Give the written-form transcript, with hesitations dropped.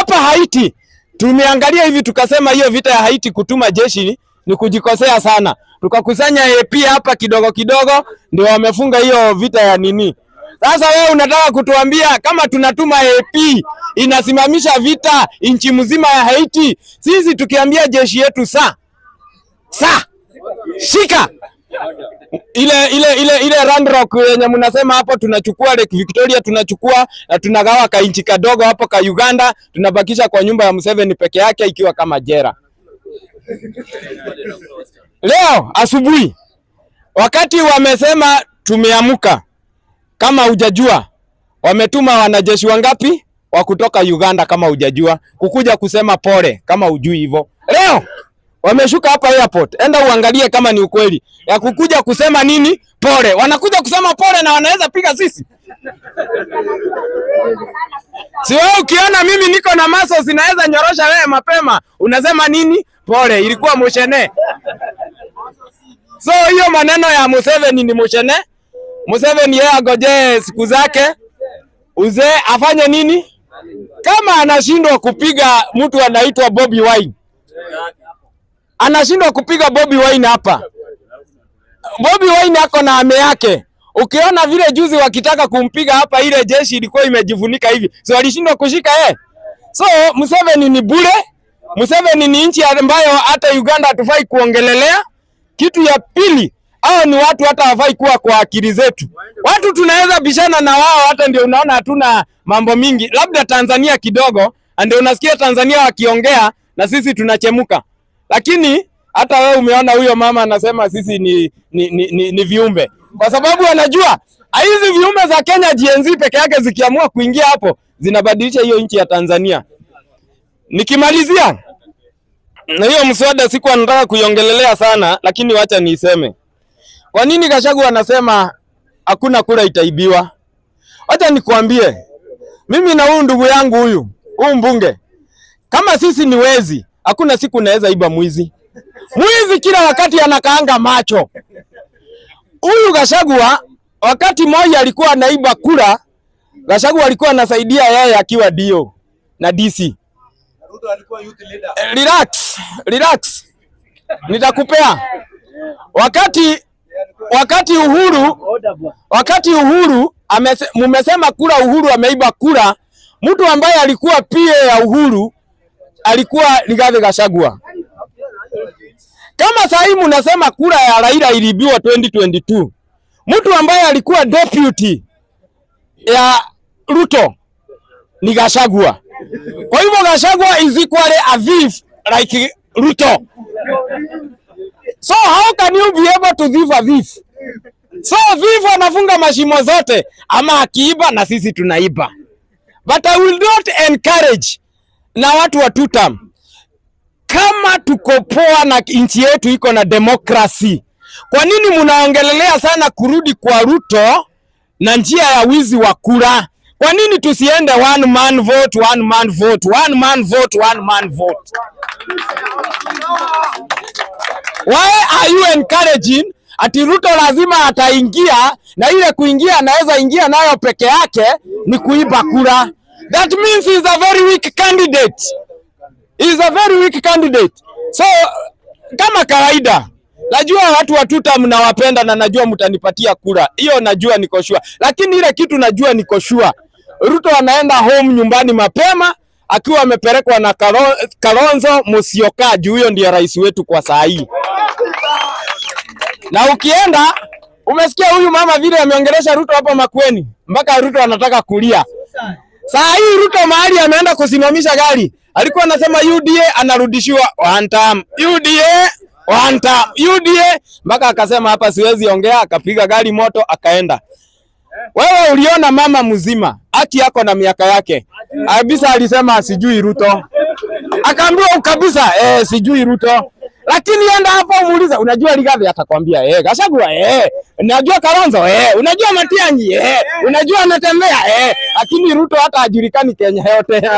hapa Haiti tumeangalia hivi tukasema hiyo vita ya Haiti kutuma jeshi ni kujikosea sana. Tukakusanya AP hapa kidogo kidogo ndio wamefunga hiyo vita ya nini. Sasa wewe unataka kutuambia kama tunatuma AP inasimamisha vita nchi mzima ya Haiti? Sisi tukiambia jeshi yetu shika ile Rand Rock yenye mnasema hapo tunachukua Lake Victoria tunachukua na tunagawa ka inchi kadogo hapo ka Uganda tunabakisha kwa nyumba ya Museveni peke yake ikiwa kama jera. Leo asubuhi wakati wamesema tumeamuka, kama hujajua wametuma wanajeshi wangapi wa kutoka Uganda kama hujajua kukuja kusema pole kama hujui hivyo. Leo wameshuka hapa airport, enda uangalie kama ni ukweli ya kukuja kusema nini pole. Wanakuja kusema pole na wanaweza piga sisi. Si wewe ukiona mimi niko na maso zinaweza nyorosha wewe mapema unasema nini pole, ilikuwa moshene. So hiyo maneno ya Museveni ni moshene. Museveni yeye agoje siku zake uzee afanye nini? Kama anashindwa kupiga mtu anaitwa Bobi Wine, anashindwa kupiga Bobi Wine hapa. Bobi Wine ako na ame yake. Ukiona vile juzi wakitaka kumpiga hapa ile jeshi ilikuwa imejifunika hivi. So walishindwa kushika yeye. So Museveni ni bure. Museveni ni nchi ambayo hata Uganda hatufai kuongelelea. Kitu ya pili, hao ni watu hata hawafai kuwa kwa akili zetu. Watu tunaweza bishana na wao hata ndio unaona hatuna mambo mingi. Labda Tanzania kidogo, ndio unasikia Tanzania wakiongea na sisi tunachemuka. Lakini hata wewe umeona huyo mama anasema sisi ni viumbe. Kwa sababu anajua hizi viumbe za Kenya GNZ peke yake zikiamua kuingia hapo zinabadilisha hiyo nchi ya Tanzania. Nikimalizia na hiyo mswada siku anataka kuiongelelea sana, lakini wacha niiseme. Kwa nini Gachagua anasema hakuna kura itaibiwa? Wacha nikuambie. Mimi na huyu ndugu yangu huyu mbunge, kama sisi ni wezi, hakuna siku naweza iba mwizi. Mwizi kila wakati anakaanga macho. Huyu Gachagua wakati mmoja alikuwa anaiba kura, Gachagua alikuwa anasaidia yeye akiwa DO na DC. Ruto alikuwa youth leader. Relax. Nitakupea. Wakati Uhuru mumesema kura Uhuru ameiba kura, mtu ambaye alikuwa PA ya Uhuru alikuwa Rigathi Gachagua. Kama sasa hivi mnasema kura ya Raila ilibiwa 2022, mtu ambaye alikuwa deputy ya Ruto ni Gachagua. Kwa hivyo Gachagua is equally a thief like Ruto. So how can you be able to thief a thief? So thief anafunga mashimo zote, ama akiiba na sisi tunaiba. But I will not encourage na watu wa tutam. Kama tuko poa na nchi yetu iko na demokrasi, kwa nini mnaongelelea sana kurudi kwa Ruto na njia ya wizi wa kura? Kwa nini tusiende one man vote, one man vote, one man vote, one man vote? Why are you encouraging ati Ruto lazima ataingia na ile kuingia anaweza ingia nayo peke yake ni kuiba kura? That means he is a very weak candidate. He is a very weak candidate. So kama kawaida, najua watu wa tuta mnawapenda na najua mtanipatia kura. Hiyo najua niko sure. Lakini ile kitu najua niko sure, Ruto anaenda home nyumbani mapema akiwa amepelekwa na Kalonzo Musyoka, huyo ndiye rais wetu kwa saa hii. Na ukienda umesikia huyu mama vile ameongelesha Ruto hapa Makueni, mpaka Ruto anataka kulia. Saa hii Ruto mahali ameenda kusimamisha gari, alikuwa anasema UDA anarudishiwa one term, UDA one term, UDA, mpaka akasema hapa siwezi ongea, akapiga gari moto akaenda. Wewe uliona mama mzima, haki yako na miaka yake. Kabisa alisema sijui Ruto. Akaambiwa kabisa sijui Ruto. Lakini enda hapo muuliza, unajua Rigathi atakwambia Gachagua unajua Kalonzo unajua Matiang'i unajua anatembea lakini Ruto hata hajulikani Kenya yote.